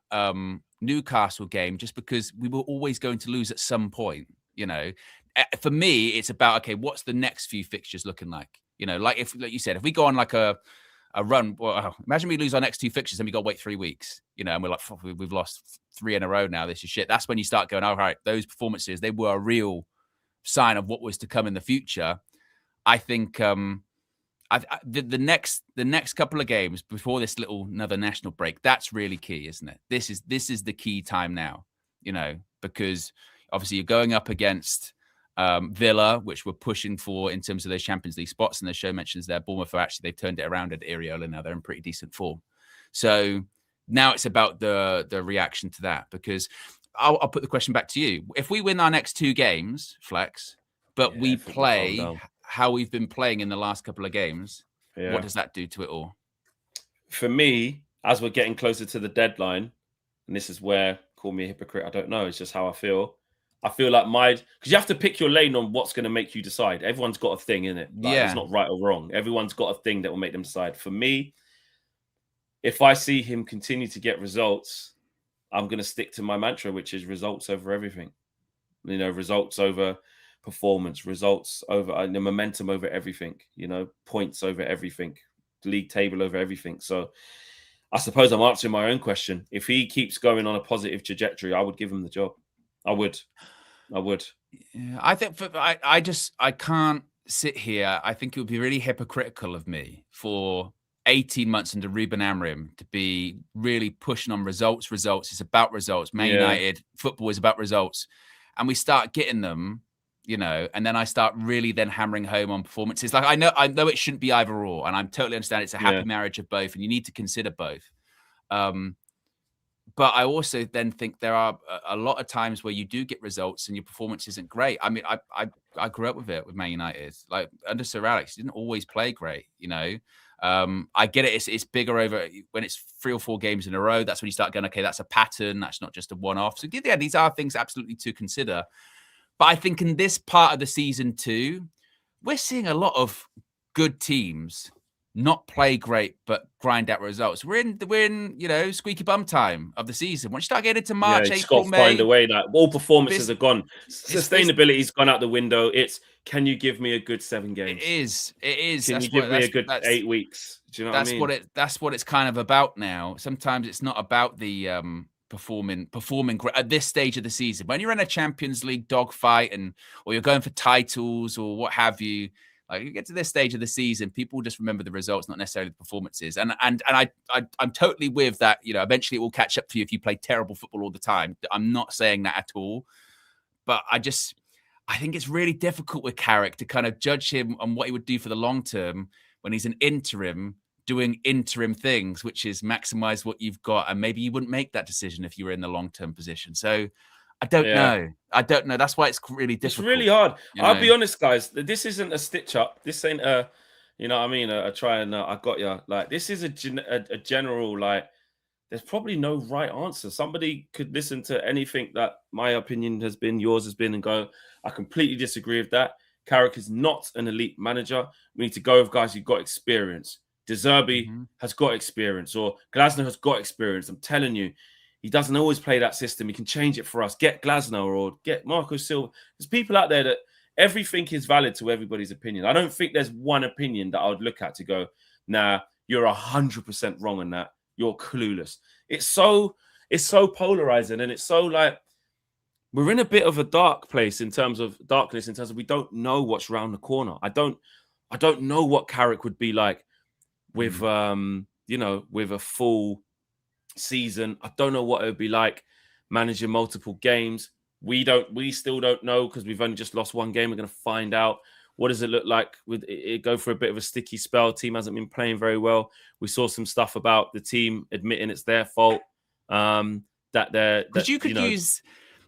Newcastle game, just because we were always going to lose at some point. For me, it's about, okay, what's the next few fixtures looking like? Like you said, if we go on like a run, well, imagine we lose our next 2 fixtures and we got to wait 3 weeks, and we're like, we've lost 3 in a row now. This is shit. That's when you start going, all right, those performances, they were a real sign of what was to come in the future. I think the next couple of games before this another national break, that's really key, isn't it? This is the key time now, because obviously you're going up against Villa, which we're pushing for in terms of those Champions League spots. And the show mentions there, Bournemouth they've turned it around at Iriola now. They're in pretty decent form. So now it's about the reaction to that, because I'll put the question back to you. If we win our next 2 games, Flex, but we play how we've been playing in the last couple of games, what does that do to it all? For me, as we're getting closer to the deadline, and this is where, call me a hypocrite, I don't know, it's just how I feel. I feel like because you have to pick your lane on what's going to make you decide. Everyone's got a thing in it. It's not right or wrong. Everyone's got a thing that will make them decide. For me, if I see him continue to get results, I'm going to stick to my mantra, which is results over everything. Results over performance, results over the momentum over everything, points over everything, league table over everything. So I suppose I'm answering my own question. If he keeps going on a positive trajectory, I would give him the job. I would. Yeah, I think I can't sit here. I think it would be really hypocritical of me for 18 months under Ruben Amorim to be really pushing on results. It's about results. Man United football is about results. And we start getting them, and then I start really then hammering home on performances. Like I know it shouldn't be either or, and I totally understand it's a happy marriage of both, and you need to consider both. But I also then think there are a lot of times where you do get results and your performance isn't great. I mean, I grew up with it with Man United. Like under Sir Alex, he didn't always play great, I get it. It's bigger over when it's 3 or 4 games in a row. That's when you start going, okay, that's a pattern. That's not just a one-off. So yeah, these are things absolutely to consider. But I think in this part of the season too, we're seeing a lot of good teams not play great, but grind out results. We're in squeaky bum time of the season. Once you start getting into March, April, May, find a way that all performances are gone. Sustainability's gone out the window. It's, can you give me a good 7 games? It is. Can you give me a good 8 weeks? Do you know what I mean? That's what it's kind of about now. Sometimes it's not about the performing at this stage of the season. When you're in a Champions League dogfight or you're going for titles or what have you, like you get to this stage of the season, people just remember the results, not necessarily the performances. And I'm totally with that. Eventually it will catch up for you if you play terrible football all the time. I'm not saying that at all, but I think it's really difficult with Carrick to kind of judge him on what he would do for the long term when he's an interim doing interim things, which is maximize what you've got. And maybe you wouldn't make that decision if you were in the long-term position. So I don't know. That's why it's really difficult. It's really hard. I'll be honest, guys. This isn't a stitch up. This ain't a, a try and I got you. Like, this is a general, like, there's probably no right answer. Somebody could listen to anything that my opinion has been, yours has been, and go, I completely disagree with that. Carrick is not an elite manager. We need to go with guys who've got experience. De Zerbi has got experience, or Glasner has got experience. I'm telling you, he doesn't always play that system. He can change it for us. Get Glasner or get Marco Silva. There's people out there that everything is valid to everybody's opinion. I don't think there's one opinion that I would look at to go, nah, you're 100% wrong on that. You're clueless. It's so polarizing, and it's so like we're in a bit of a darkness in terms of we don't know what's around the corner. I don't know what Carrick would be like with with a full season. I don't know what it would be like managing multiple games. We still don't know because we've only just lost 1 game. We're going to find out. What does it look like? With it go for a bit of a sticky spell? Team hasn't been playing very well. We saw some stuff about the team admitting it's their fault. Because you could use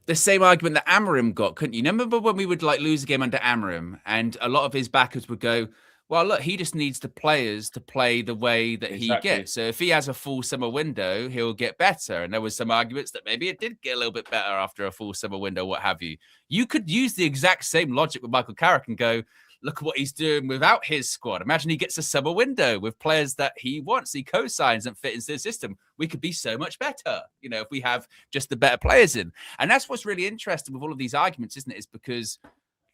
the same argument that Amorim got, couldn't you? Remember when we would like lose a game under Amorim, and a lot of his backers would go, well, look, he just needs the players to play the way that he gets. So if he has a full summer window, he'll get better. And there was some arguments that maybe it did get a little bit better after a full summer window, what have you. You could use the exact same logic with Michael Carrick and go, look at what he's doing without his squad. Imagine he gets a summer window with players that he wants, he co-signs and fit into the system. We could be so much better, if we have just the better players in. And that's what's really interesting with all of these arguments, isn't it? Is because,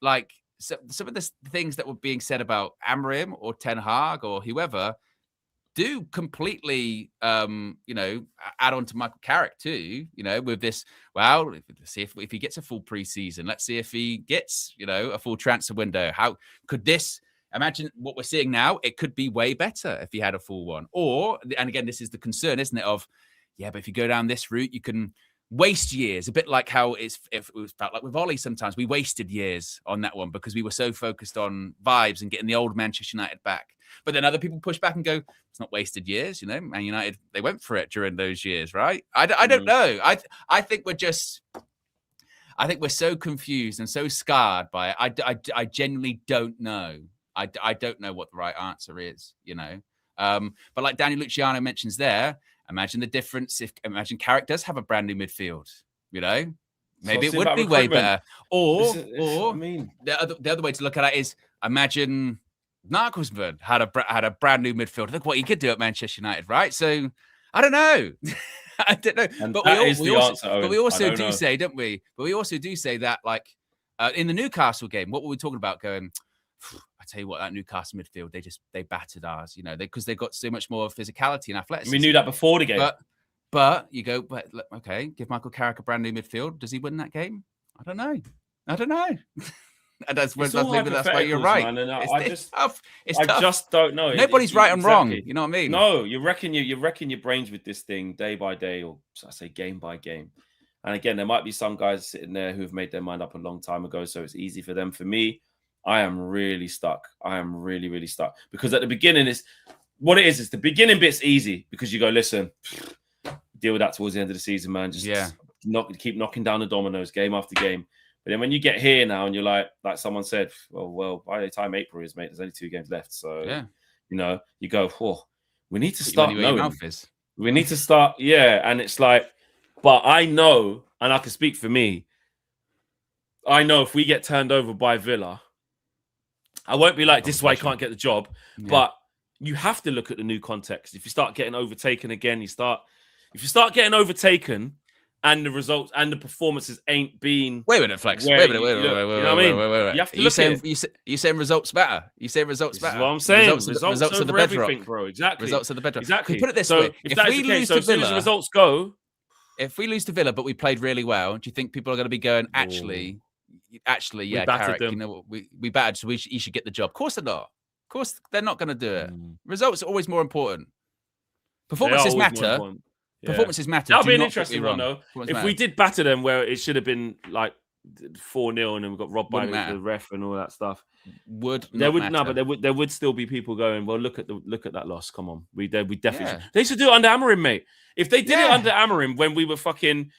like, so some of the things that were being said about Amorim or Ten Hag or whoever do completely, add on to Michael Carrick too, with this, well, let's see if he gets a full preseason. Let's see if he gets, a full transfer window. How could this imagine what we're seeing now. It could be way better if he had a full one. Or, and again, this is the concern, isn't it? Of, yeah, but if you go down this route, you can waste years. A bit like how it felt like with Ollie sometimes. We wasted years on that one because we were so focused on vibes and getting the old Manchester United back. But then other people push back and go, it's not wasted years, you know. Man United, they went for it during those years, right? I don't know. I think we're so confused and so scarred by it. I genuinely don't know. I don't know what the right answer is, you know. But like Danny Luciano mentions there, imagine the difference imagine Carrick does have a brand new midfield, you know. Maybe it would be way better. Or the other way to look at it is imagine Nagelsmann had a brand new midfield. Look what he could do at Manchester United, right? So I don't know. I don't know. And but we also do say, don't we? But we also do say that, like, in the Newcastle game, what were we talking about? Going, I tell you what, that Newcastle midfield, they battered ours, you know, because they got so much more physicality and athleticism. We knew that before the game. But you go, but okay, give Michael Carrick a brand new midfield. Does he win that game? I don't know. And that's why you're right. Man, it's tough. I just don't know. Nobody's right and wrong. You know what I mean? No, you're wrecking your brains with this thing day by day, or I say game by game. And again, there might be some guys sitting there who've made their mind up a long time ago, so it's easy for them. For me, I am really stuck. I am really, really stuck. Because at the beginning, is the beginning bit's easy because you go, listen, deal with that towards the end of the season, man. Just keep knocking down the dominoes game after game. But then when you get here now and you're like someone said, well, by the time April is, mate, there's only 2 games left. So, you know, you go, we need to start knowing. We need to start, and it's like, but I know, and I can speak for me, I know if we get turned over by Villa, I won't be like, this is why I can't get the job. Yeah. But you have to look at the new context. If you start getting overtaken again, if you start getting overtaken and the results and the performances ain't been... Wait a minute, Flex. Wait a minute. You know what I mean? You have to look at it. You saying results better? You say results better? That's what I'm saying. Results are the bedrock, bro. Exactly. Results are the bedrock. Exactly. Put it this way. If we lose to Villa... as soon as the results go... If we lose to Villa, but we played really well, do you think people are going to be going, actually, yeah, Carrick, you know, we battered, so he should get the job? Of course they're not. Of course they're not going to do it. Results are always more important. Performances matter. Performances matter. That'll be an interesting one, though. If we did batter them where it should have been like 4-0 and then we got robbed by the ref and all that stuff, but there would still be people going, well, look at that loss. Come on, we definitely they should do it under Amorim, mate. If they did it under Amorim when we were fucking,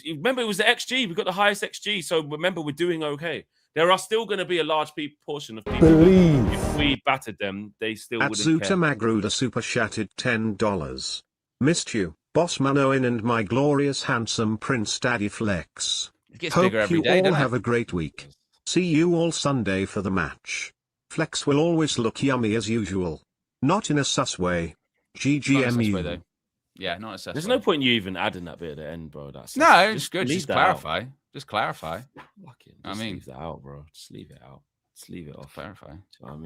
remember it was the XG. We got the highest XG, so remember we're doing okay. There are still going to be a large portion of people. If we battered them, they still wouldn't care. Atsuta Magruda super chatted $10. Missed you, Boss Man Owen and my glorious handsome Prince Daddy Flex. It gets bigger every day. Hope you all have a great week. See you all Sunday for the match. Flex will always look yummy as usual. Not in a sus way. GGMU. Yeah, not a sus way. There's no point in you even adding that bit at the end, bro. No, it's good. Just clarify. Out. Just clarify. Leave that out, bro. Just leave it out. Just leave it off. Clarify. Do you know what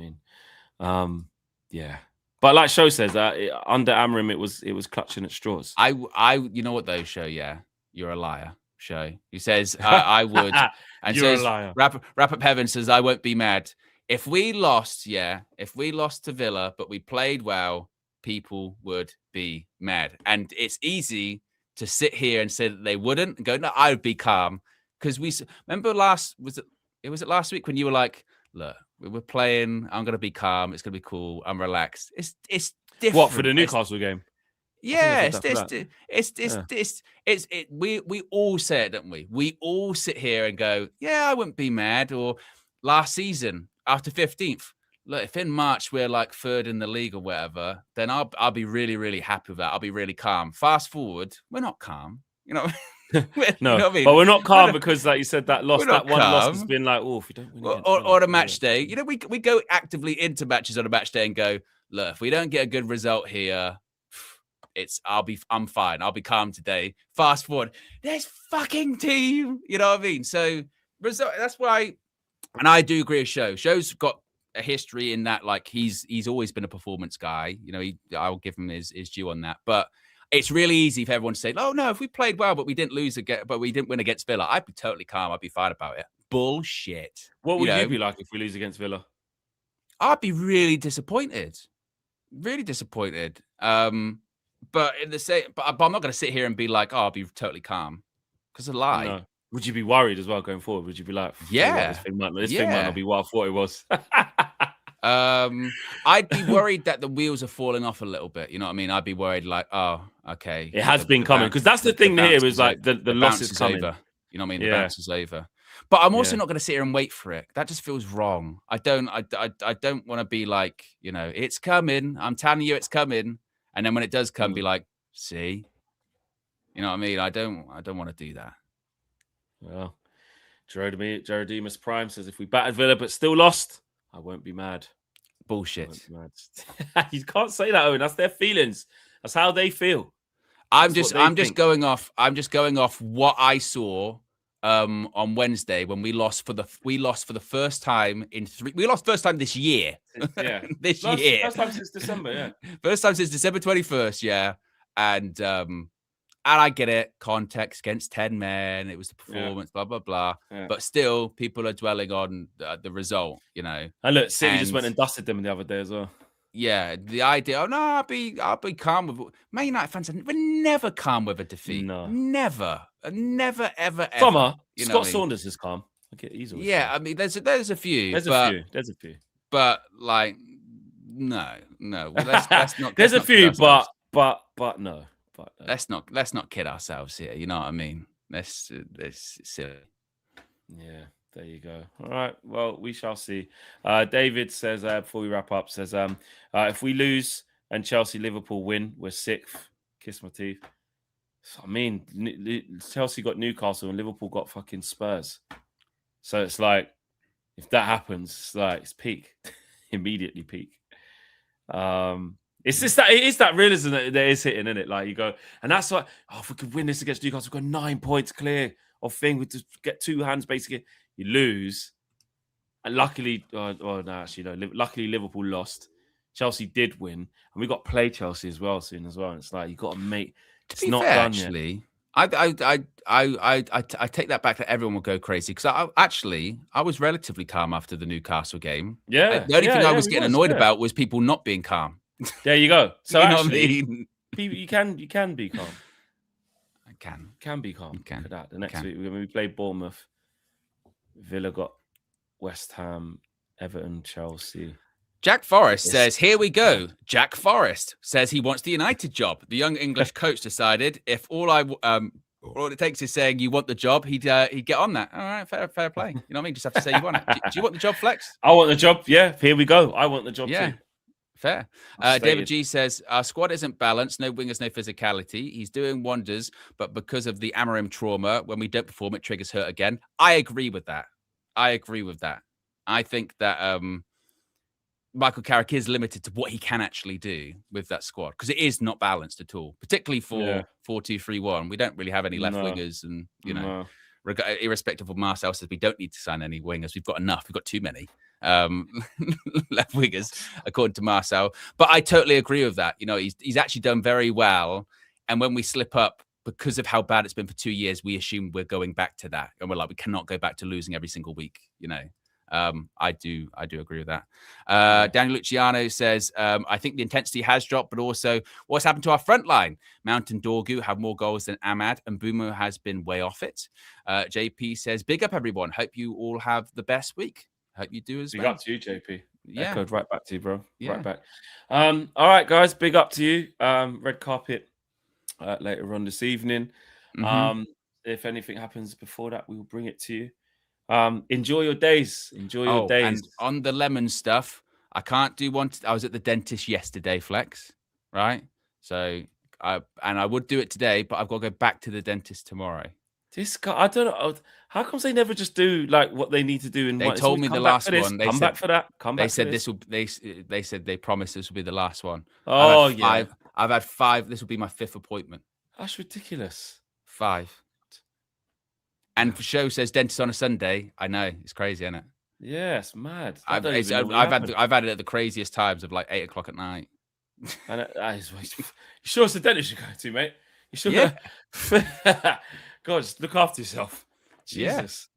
I mean? Yeah. But like Show says, under Amorim, it was clutching at straws. You know what though, Show? Yeah, you're a liar, Show. He says I would, and you're says a liar. Wrap Up Heaven says I won't be mad if we lost. Yeah, if we lost to Villa, but we played well, people would be mad. And it's easy to sit here and say that they wouldn't and go, no, I would be calm because we remember was it last week when you were like, look. We're playing. I'm gonna be calm. It's gonna be cool. I'm relaxed. It's different. What for the Newcastle game? Yeah, we all say it, don't we? We all sit here and go, yeah, I wouldn't be mad. Or last season after 15th, look, if in March we're like 3rd in the league or whatever, then I'll be really, really happy with that. I'll be really calm. Fast forward, we're not calm. You know. No, you know what I mean? But we're not calm because, like you said, that one loss has been like, if we don't win or a match day. You know, we go actively into matches on a match day and go, look, if we don't get a good result here, I'm fine. I'll be calm today. Fast forward, there's fucking team. You know what I mean? So that's why, and I do agree with Show. Show's got a history in that, like he's always been a performance guy. You know, I'll give him his due on that, but. It's really easy for everyone to say, oh, no, if we played well, but we didn't win against Villa, I'd be totally calm. I'd be fine about it. Bullshit. What would you be like if we lose against Villa? I'd be really disappointed. Really disappointed. But in the same, but I'm not going to sit here and be like, "Oh, I'll be totally calm," because a lie. No. Would you be worried as well going forward? Would you be like, "Yeah, this thing might not be what I thought it was." I'd be worried that the wheels are falling off a little bit. You know what I mean? I'd be worried, like, oh, okay, it has been coming, because that's the thing here is like the loss is coming. Over. You know what I mean? The bounce is over. But I'm also not going to sit here and wait for it. That just feels wrong. I don't want to be like, you know, it's coming. I'm telling you, it's coming. And then when it does come, be like, see, you know what I mean? I don't want to do that. Well, Jerodimus Prime says, if we battered Villa but still lost, I won't be mad. Bullshit. You can't say that, Owen. That's their feelings. That's how they feel. I'm just going off what I saw on Wednesday when we lost for the first time this year. Yeah. year. First time since December, yeah. First time since December 21st, yeah. And I get it, context against 10 men, it was the performance, blah, blah, blah. Yeah. But still, people are dwelling on the result, you know. And look, City just went and dusted them the other day as well. Yeah, the idea, I'll be calm with Man United fans are never calm with a defeat. No. Never, ever. Scott Saunders is calm. Okay, he's always calm. I mean, there's a few. There's a few. But like, no. Let's not. There's a few, but no. Let's not kid ourselves here. You know what I mean? This silly. Yeah, there you go. All right. Well, we shall see. David says, before we wrap up, says, if we lose and Chelsea, Liverpool win, we're sixth. Kiss my teeth. I mean, Chelsea got Newcastle and Liverpool got fucking Spurs. So it's like, if that happens, it's like it's peak, immediately peak. It's just that it is that realism that is hitting, isn't it? Like you go, and that's like, if we could win this against Newcastle, we've got 9 points clear of thing. We just get two hands basically. You lose, and luckily, luckily Liverpool lost. Chelsea did win, and we got to play Chelsea as well soon as well. And it's like you got to make. It's not fair, done actually. Yet. I take that back that everyone will go crazy because I was relatively calm after the Newcastle game. Yeah, the only thing I was getting annoyed about was people not being calm. There you go. So you know what I mean? you can be calm. I can be calm. Can. For that. The next week when we play Bournemouth, Villa got West Ham, Everton, Chelsea. Jack Forrest says, here we go. Jack Forrest says he wants the United job. The young English coach decided if all it takes is saying you want the job, he'd get on that. All right, fair play. You know what I mean? Just have to say you want it. Do you want the job, Flex? I want the job. Yeah, here we go. I want the job too. Fair. David G says, our squad isn't balanced. No wingers, no physicality. He's doing wonders, but because of the Amorim trauma, when we don't perform, it triggers hurt again. I agree with that. I think that Michael Carrick is limited to what he can actually do with that squad because it is not balanced at all, particularly for 4-2-3-1. We don't really have any left wingers, and irrespective of Marcel says we don't need to sign any wingers. We've got enough. We've got too many left wingers, according to Marcel. But I totally agree with that. You know, he's actually done very well, and when we slip up because of how bad it's been for 2 years, we assume we're going back to that, and we're like, we cannot go back to losing every single week. You know. I do agree with that. Daniel Luciano says, I think the intensity has dropped, but also what's happened to our front line? Mount and Dorgu have more goals than Ahmad, and Boomer has been way off it. JP says, big up everyone. Hope you all have the best week. Hope you do as well. Big up to you, JP. Yeah. Echoed right back to you, bro. Yeah. Right back. All right, guys, big up to you. Red carpet later on this evening. Mm-hmm. If anything happens before that, we will bring it to you. Enjoy your days. And on the lemon stuff, I can't do one. I was at the dentist yesterday, Flex, right? So I would do it today, but I've got to go back to the dentist tomorrow. This guy, I don't know. How come they never just do like what they need to do? They told me the last one. They come back for that. They said this will. They said they promised this will be the last one. Oh I've had 5. This will be my 5th appointment. That's ridiculous. 5. And for show says dentist on a Sunday. I know it's crazy, isn't it? Yeah, it's mad. I've had it at the craziest times of like 8 o'clock at night. And you sure it's the dentist you're going to, mate? You sure? Yeah. God, just look after yourself. Jesus.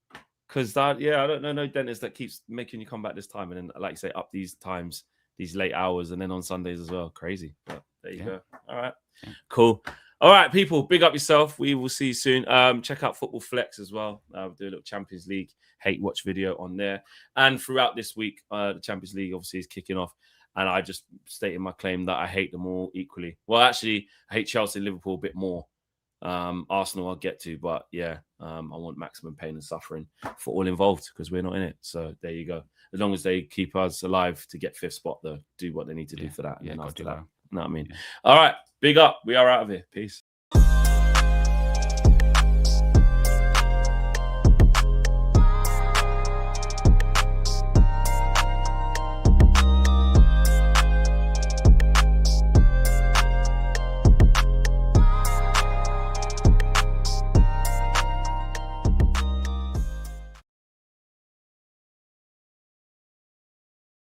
Because I don't know no dentist that keeps making you come back this time, and then, like you say, up these times, these late hours, and then on Sundays as well. Crazy. But there you go. All right. Yeah. Cool. All right, people, big up yourself. We will see you soon. Check out Football Flex as well. We'll do a little Champions League hate watch video on there. And throughout this week, the Champions League obviously is kicking off. And I just stated my claim that I hate them all equally. Well, actually, I hate Chelsea and Liverpool a bit more. Arsenal I'll get to, but I want maximum pain and suffering for all involved because we're not in it. So there you go. As long as they keep us alive to get 5th spot, though, do what they need to do for that. And then after that, you know what I mean? Yeah. All right, big up. We are out of here. Peace.